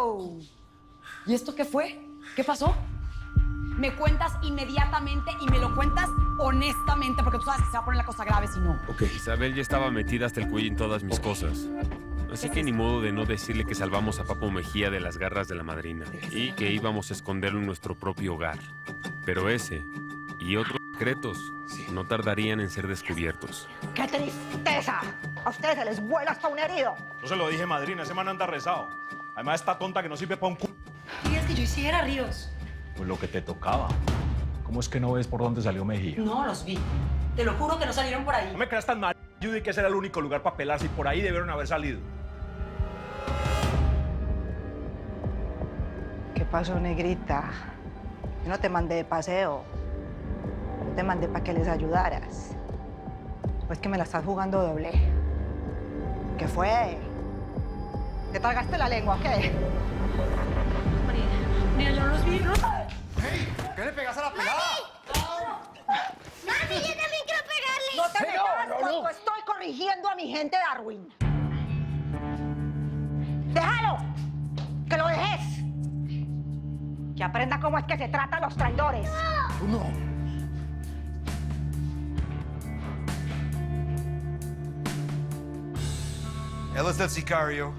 ¡Wow! ¿Y esto qué fue? ¿Qué pasó? Me cuentas inmediatamente y me lo cuentas honestamente, porque tú sabes que se va a poner la cosa grave si no. Ok. Isabel ya estaba metida hasta el cuello en todas mis cosas. Así que ni modo de no decirle que salvamos a Papo Mejía de las garras de la madrina y que íbamos a esconderlo en nuestro propio hogar. Pero ese y otros secretos no tardarían en ser descubiertos. ¡Qué tristeza! A ustedes se les vuela hasta un herido. Yo se lo dije, madrina, ese man anda rezado. Además, esta tonta que no sirve para un c... Digas que yo hiciera, Ríos. Pues lo que te tocaba. ¿Cómo es que no ves por dónde salió Mejía? No, los vi. Te lo juro que no salieron por ahí. No me creas tan mal, Judy, que ese era el único lugar para pelarse y por ahí debieron haber salido. ¿Qué pasó, negrita? Yo no te mandé de paseo. Yo te mandé para que les ayudaras. Pues que me la estás jugando doble. ¿Qué fue? ¿Te tragaste la lengua o qué? Mira, yo no los vi. ¡Hey! ¿Qué le pegas a la pelada? ¡Mami, yo también quiero pegarle! No te metas cuando estoy corrigiendo a mi gente, Darwin. ¡Déjalo! ¡Que lo dejes! Que aprenda cómo es que se trata a los traidores. No. Él es el sicario,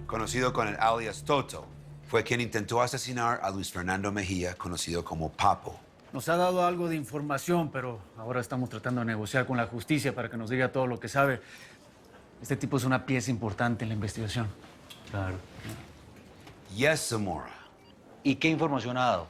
conocido con el alias Toto. Fue quien intentó asesinar a Luis Fernando Mejía, conocido como Papo. Nos ha dado algo de información, pero ahora estamos tratando de negociar con la justicia para que nos diga todo lo que sabe. Este tipo es una pieza importante en la investigación. Claro. Yes, Zamora. ¿Y qué información ha dado?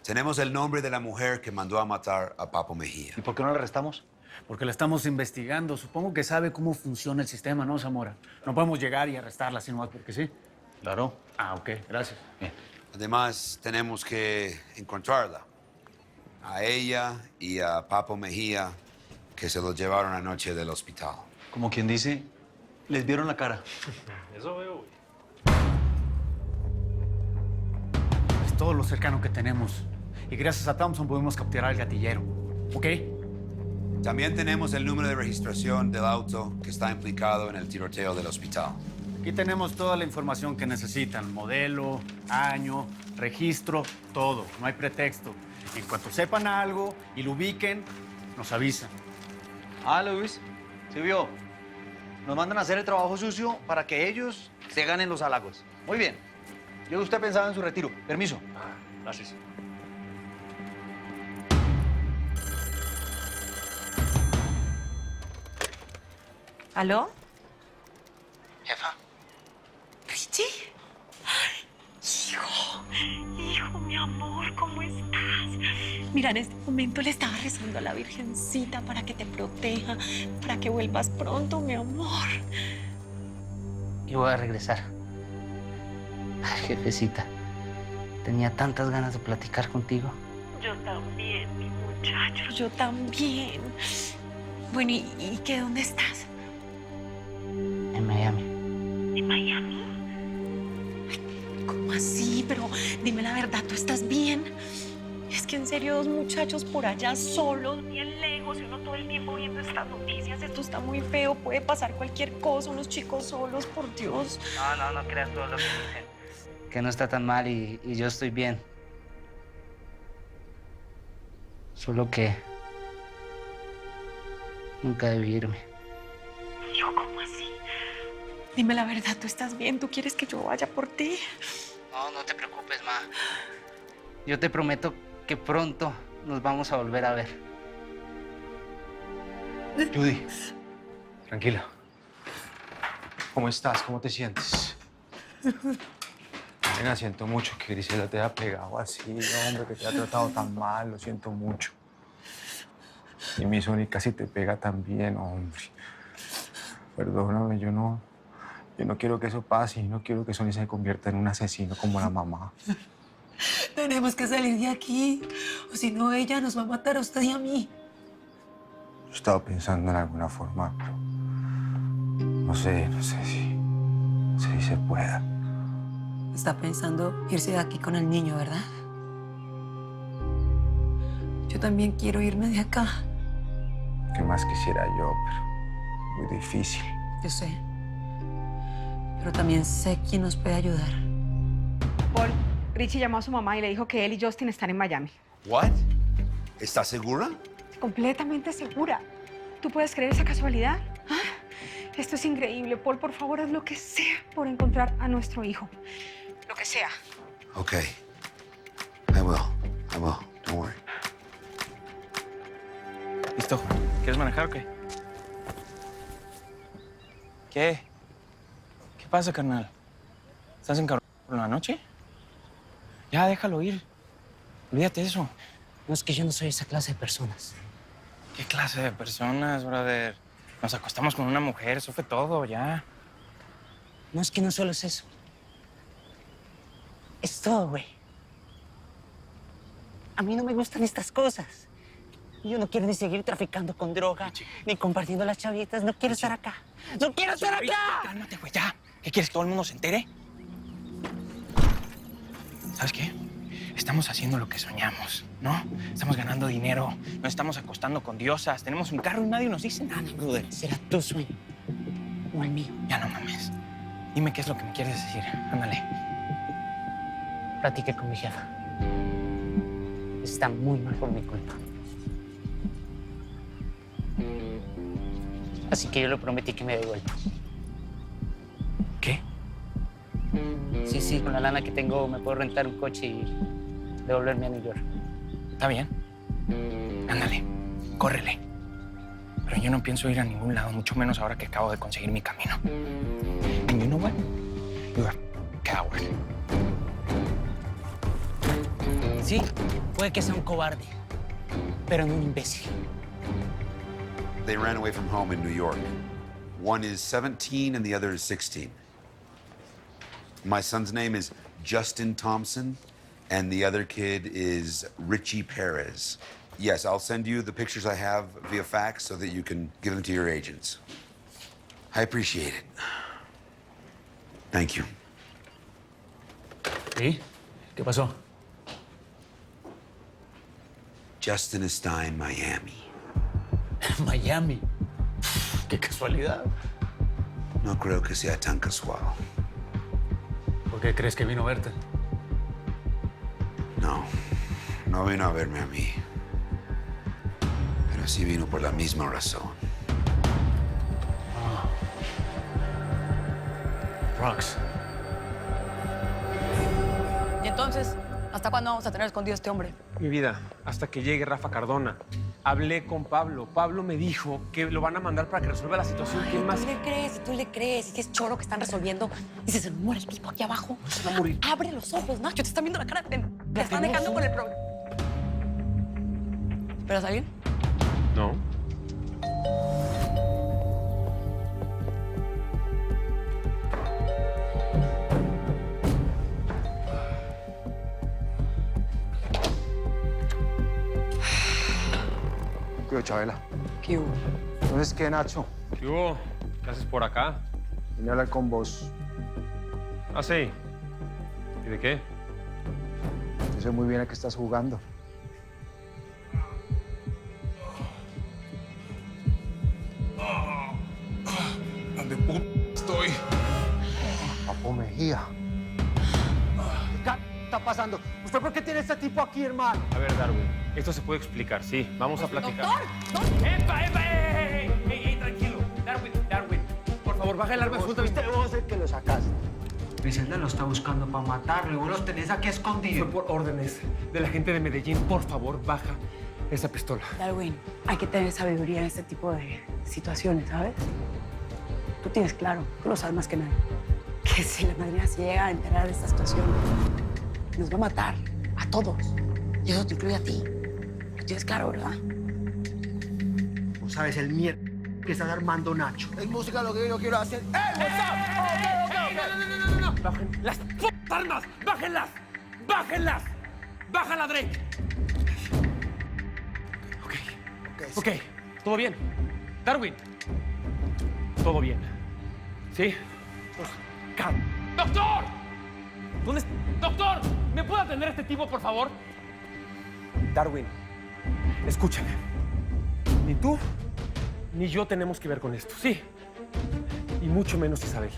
Tenemos el nombre de la mujer que mandó a matar a Papo Mejía. ¿Y por qué no la arrestamos? Porque la estamos investigando. Supongo que sabe cómo funciona el sistema, ¿no, Zamora? No podemos llegar y arrestarla así nomás porque sí. Claro. Ah, ok. Gracias. Bien. Además, tenemos que encontrarla. A ella y a Papo Mejía, que se los llevaron anoche del hospital. Como quien dice, les vieron la cara. Eso veo, güey. Es todo lo cercano que tenemos. Y gracias a Thompson podemos capturar al gatillero. ¿Ok? También tenemos el número de registración del auto que está implicado en el tiroteo del hospital. Aquí tenemos toda la información que necesitan. Modelo, año, registro, todo. No hay pretexto. En cuanto sepan algo y lo ubiquen, nos avisan. Ah, Luis, ¿sí vio? Nos mandan a hacer el trabajo sucio para que ellos se ganen los halagos. Muy bien. Yo usted pensaba en su retiro. Permiso. Gracias. ¿Aló? Jefa. ¿Richie? Ay, hijo, mi amor, ¿cómo estás? Mira, en este momento le estaba rezando a la Virgencita para que te proteja, para que vuelvas pronto, mi amor. Y voy a regresar. Ay, jefecita, tenía tantas ganas de platicar contigo. Yo también, mi muchacho, yo también. Bueno, ¿y qué? ¿Dónde estás? En Miami. ¿En Miami? Ay, ¿cómo así? Pero dime la verdad, ¿tú estás bien? Es que en serio, dos muchachos por allá solos, bien lejos, y uno todo el tiempo viendo estas noticias, esto está muy feo, puede pasar cualquier cosa, unos chicos solos, por Dios. No creas todo lo que dicen. Que no está tan mal y yo estoy bien. Solo que nunca debí irme. Hijo, ¿cómo así? Dime la verdad, ¿tú estás bien? ¿Tú quieres que yo vaya por ti? No te preocupes, ma. Yo te prometo que pronto nos vamos a volver a ver. Judy, tranquila. ¿Cómo estás? ¿Cómo te sientes? Nena, siento mucho que Grisela te haya pegado así, hombre, que te haya tratado tan mal, lo siento mucho. Y mi Sony casi te pega también, hombre. Perdóname, yo no quiero que eso pase y no quiero que Sony se convierta en un asesino como la mamá. Tenemos que salir de aquí, o si no, ella nos va a matar a usted y a mí. Yo he estado pensando en alguna forma, pero no sé si se pueda. Está pensando irse de aquí con el niño, ¿verdad? Yo también quiero irme de acá. ¿Qué más quisiera yo? Pero muy difícil. Yo sé. Pero también sé quién nos puede ayudar. Paul, Richie llamó a su mamá y le dijo que él y Justin están en Miami. What? ¿Estás segura? Completamente segura. ¿Tú puedes creer esa casualidad? ¿Ah? Esto es increíble. Paul, por favor, haz lo que sea por encontrar a nuestro hijo. Lo que sea. Okay. I will. Don't worry. ¿Listo? ¿Quieres manejar o qué? ¿Qué? ¿Qué pasa, carnal? ¿Estás encabronado por la noche? Ya, déjalo ir. Olvídate de eso. No, es que yo no soy esa clase de personas. ¿Qué clase de personas, brother? Nos acostamos con una mujer, eso fue todo, ya. No, es que no solo es eso. Es todo, güey. A mí no me gustan estas cosas. Yo no quiero ni seguir traficando con droga, ni compartiendo las chavitas. No quiero estar acá. ¡No quiero estar acá! Cálmate, güey, ya. ¿Qué quieres que todo el mundo se entere? ¿Sabes qué? Estamos haciendo lo que soñamos, ¿no? Estamos ganando dinero, nos estamos acostando con diosas, tenemos un carro y nadie nos dice nada, brother. Será tu sueño, o el mío. Ya no mames. Dime qué es lo que me quieres decir. Ándale. Platiqué con mi jefa. Está muy mal por mi culpa. Así que yo le prometí que me devuelva. ¿Qué? Sí, con la lana que tengo me puedo rentar un coche y devolverme a New York. ¿Está bien? Ándale, córrele. Pero yo no pienso ir a ningún lado, mucho menos ahora que acabo de conseguir mi camino. And you know what? You are a coward. Sí, puede que sea un cobarde, pero no un imbécil. They ran away from home in New York. One is 17 and the other is 16. My son's name is Justin Thompson, and the other kid is Richie Perez. Yes, I'll send you the pictures I have via fax so that you can give them to your agents. I appreciate it. Thank you. ¿Sí? ¿Qué pasó? Justin está en Miami. Miami. Qué casualidad. No creo que sea tan casual. ¿Por qué crees que vino a verte? No vino a verme a mí. Pero sí vino por la misma razón. Rox. Y entonces, ¿hasta cuándo vamos a tener escondido a este hombre? Mi vida, hasta que llegue Rafa Cardona. Hablé con Pablo. Pablo me dijo que lo van a mandar para que resuelva la situación. ¿Quién más? Tú le crees, y que es choro que están resolviendo. Y se muere el tipo aquí abajo. Se va a morir. Abre los ojos, Nacho, te están viendo la cara. Te están dejando con el problema. ¿Esperas a alguien? No. Cuidado, Chabela. ¿Qué hubo? Entonces, ¿qué, Nacho? ¿Qué hubo? ¿Qué haces por acá? Vine a hablar con vos. Ah, sí. ¿Y de qué? Yo sé muy bien a qué estás jugando. ¿Dónde puta estoy? Papo Mejía. ¿Qué está pasando? ¿Usted por qué tiene a este tipo aquí, hermano? A ver, Darwin, esto se puede explicar, sí. Vamos a platicar. ¡Doctor! ¡Epa! ¡Ey, tranquilo! Darwin, por favor, baja el arma de fruta. Fuiste vos el que lo sacaste. Griselda lo está buscando para matarlo y vos los tenés aquí escondidos. Fue por órdenes de la gente de Medellín. Por favor, baja esa pistola. Darwin, hay que tener sabiduría en este tipo de situaciones, ¿sabes? Tú tienes claro, tú lo sabes más que nadie, que si la madrina se llega a enterar de esta situación, nos va a matar a todos. Y eso te incluye a ti. Lo tienes claro, ¿verdad? Vos sabes el mierda que estás armando, Nacho. Es música lo que yo quiero hacer. No. Bajen las armas. Bájenlas. Bájala, Drake. Ok. ¿Todo bien? Darwin. Todo bien. ¿Sí? ¡Doctor! ¿Dónde está? ¡Doctor! ¿Me puede atender a este tipo, por favor? Darwin, escúchame. Ni tú ni yo tenemos que ver con esto, ¿sí? Y mucho menos Isabel.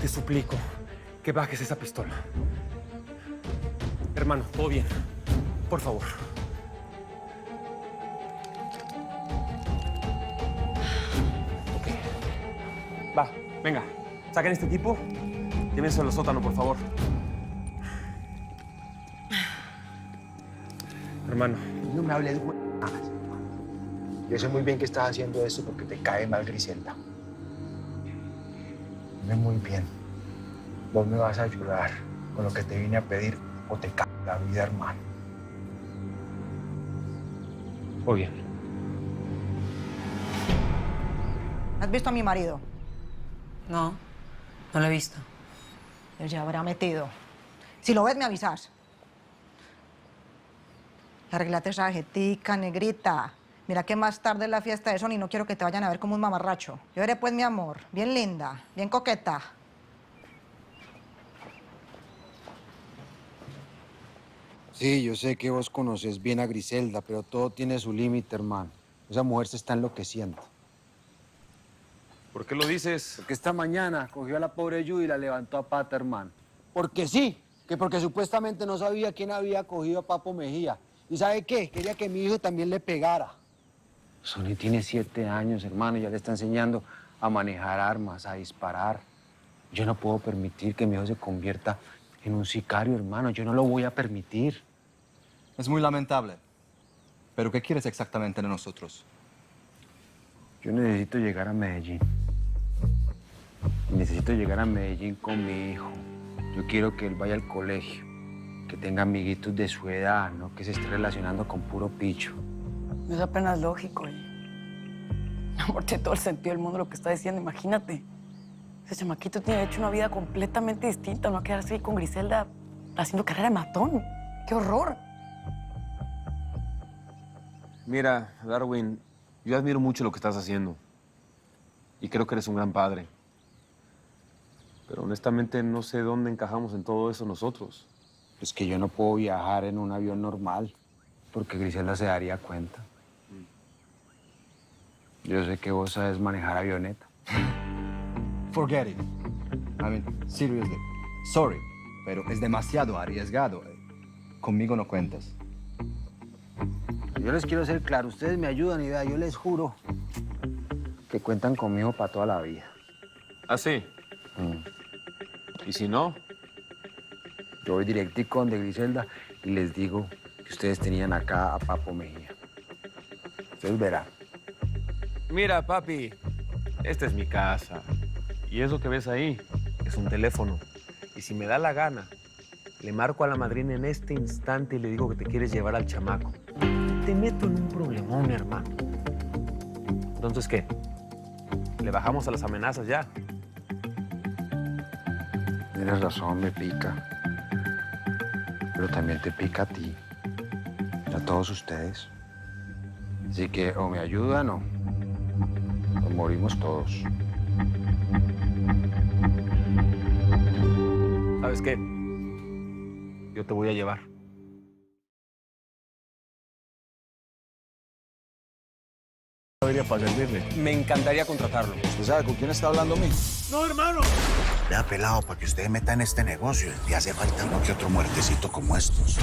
Te suplico que bajes esa pistola. Hermano, todo bien. Por favor. Ok. Va, venga. Saquen este tipo. Llévense al sótano, por favor. Hermano. No me hables, güey. Yo sé muy bien que estás haciendo esto porque te cae mal Griselda. Dime muy bien. Vos me vas a ayudar con lo que te vine a pedir o te cae la vida, hermano. Muy bien. ¿Has visto a mi marido? No, no lo he visto. Él ya habrá metido. Si lo ves, me avisas. Arreglate esa jetica, negrita. Mira que más tarde es la fiesta de Son y no quiero que te vayan a ver como un mamarracho. Yo veré pues, mi amor, bien linda, bien coqueta. Sí, yo sé que vos conoces bien a Griselda, pero todo tiene su límite, hermano. Esa mujer se está enloqueciendo. ¿Por qué lo dices? Porque esta mañana cogió a la pobre Judy y la levantó a pata, hermano. Porque sí, que porque supuestamente no sabía quién había cogido a Papo Mejía. ¿Y sabe qué? Quería que mi hijo también le pegara. Sonny tiene 7 años, hermano, y ya le está enseñando a manejar armas, a disparar. Yo no puedo permitir que mi hijo se convierta en un sicario, hermano. Yo no lo voy a permitir. Es muy lamentable. ¿Pero qué quieres exactamente de nosotros? Yo necesito llegar a Medellín. Necesito llegar a Medellín con mi hijo. Yo quiero que él vaya al colegio, que tenga amiguitos de su edad, no que se esté relacionando con puro picho. Es apenas lógico. Amor, tiene todo el sentido del mundo lo que está diciendo. Imagínate. Ese chamaquito tiene hecho una vida completamente distinta. No va a quedarse ahí con Griselda haciendo carrera de matón. ¡Qué horror! Mira, Darwin, yo admiro mucho lo que estás haciendo. Y creo que eres un gran padre. Pero honestamente no sé dónde encajamos en todo eso nosotros. Es que yo no puedo viajar en un avión normal, porque Griselda se daría cuenta. Yo sé que vos sabes manejar avioneta. Forget it. I mean, seriously. Sorry, pero es demasiado arriesgado. Conmigo no cuentas. Yo les quiero ser claro, ustedes me ayudan y vea, yo les juro que cuentan conmigo para toda la vida. ¿Ah, sí? ¿Y si no? Yo voy directico donde Griselda y les digo que ustedes tenían acá a Papo Mejía. Ustedes verán. Mira, papi, esta es mi casa. Y eso que ves ahí es un teléfono. Y si me da la gana, le marco a la madrina en este instante y le digo que te quieres llevar al chamaco. Te meto en un problemón, hermano. Entonces, ¿qué? ¿Le bajamos a las amenazas ya? Tienes razón, me pica. Pero también te pica a ti. A todos ustedes. Así que o me ayudan o morimos todos. ¿Sabes qué? Yo te voy a llevar. Para servirle. Me encantaría contratarlo. ¿Usted sabe con quién está hablando, mí? ¡No, hermano! Vea, pelado, para que usted meta en este negocio, le hace falta uno que otro muertecito como estos.